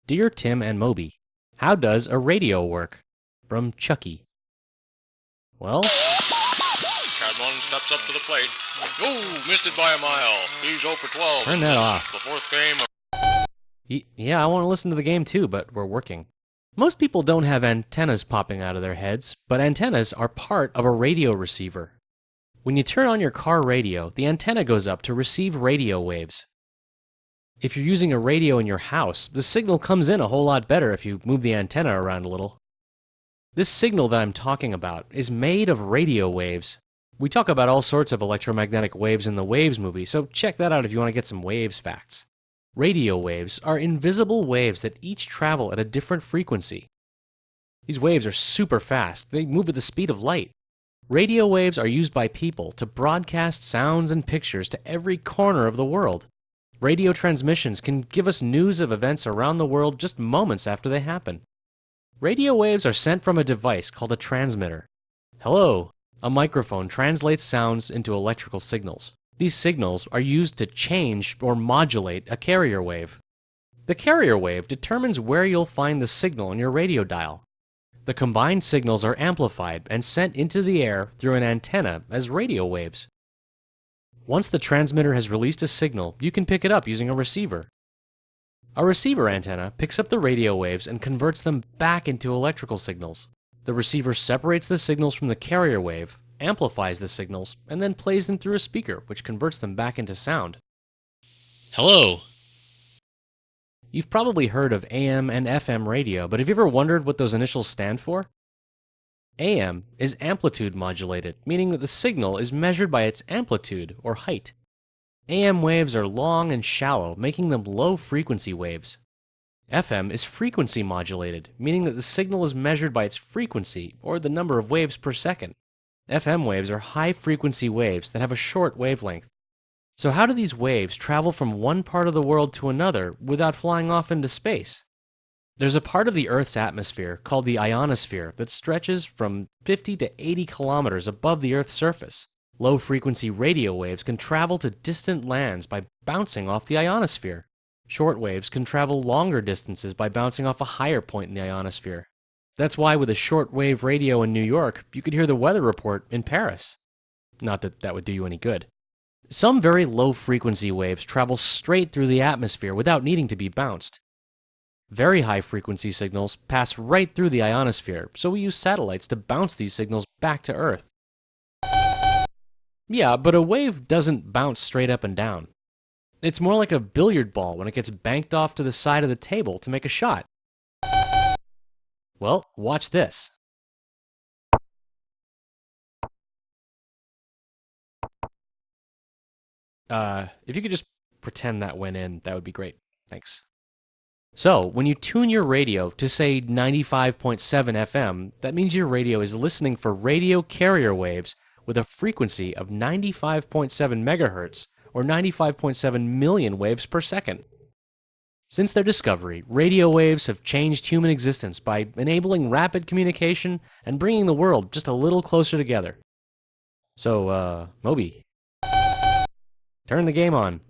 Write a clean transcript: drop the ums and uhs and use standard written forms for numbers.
Dear Tim and Moby, how does a radio work? From Chucky. Well, Cadmon steps up to the plate. Oh, missed it by a mile. He's 0 for 12. turn that off. The fourth game. Yeah, I want to listen to the game too, but we're working. Most people don't have antennas popping out of their heads, but antennas are part of a radio receiver. When you turn on your car radio, the antenna goes up to receive radio waves. If you're using a radio in your house, the signal comes in a whole lot better if you move the antenna around a little. This signal that I'm talking about is made of radio waves. We talk about all sorts of electromagnetic waves in the Waves movie, so check that out if you want to get some waves facts. Radio waves are invisible waves that each travel at a different frequency. These waves are super fast. They move at the speed of light. Radio waves are used by people to broadcast sounds and pictures to every corner of the world. Radio transmissions can give us news of events around the world just moments after they happen. Radio waves are sent from a device called a transmitter. Hello, a microphone translates sounds into electrical signals. These signals are used to change or modulate a carrier wave. The carrier wave determines where you'll find the signal on your radio dial. The combined signals are amplified and sent into the air through an antenna as radio waves. Once the transmitter has released a signal, you can pick it up using a receiver. A receiver antenna picks up the radio waves and converts them back into electrical signals. The receiver separates the signals from the carrier wave, amplifies the signals, and then plays them through a speaker, which converts them back into sound. Hello! You've probably heard of AM and FM radio, but have you ever wondered what those initials stand for? AM is amplitude modulated, meaning that the signal is measured by its amplitude or height. AM waves are long and shallow, making them low-frequency waves. FM is frequency modulated, meaning that the signal is measured by its frequency or the number of waves per second. FM waves are high-frequency waves that have a short wavelength. So how do these waves travel from one part of the world to another without flying off into space? There's a part of the Earth's atmosphere called the ionosphere that stretches from 50 to 80 kilometers above the Earth's surface. Low-frequency radio waves can travel to distant lands by bouncing off the ionosphere. Short waves can travel longer distances by bouncing off a higher point in the ionosphere. That's why with a shortwave radio in New York, you could hear the weather report in Paris. Not that that would do you any good. Some very low-frequency waves travel straight through the atmosphere without needing to be bounced. Very high-frequency signals pass right through the ionosphere, so we use satellites to bounce these signals back to Earth. Yeah, but a wave doesn't bounce straight up and down. It's more like a billiard ball when it gets banked off to the side of the table to make a shot. Well, watch this. If you could just pretend that went in, that would be great. Thanks. So, when you tune your radio to, say, 95.7 FM, that means your radio is listening for radio carrier waves with a frequency of 95.7 megahertz, or 95.7 million waves per second. Since their discovery, radio waves have changed human existence by enabling rapid communication and bringing the world just a little closer together. So, Moby, turn the game on.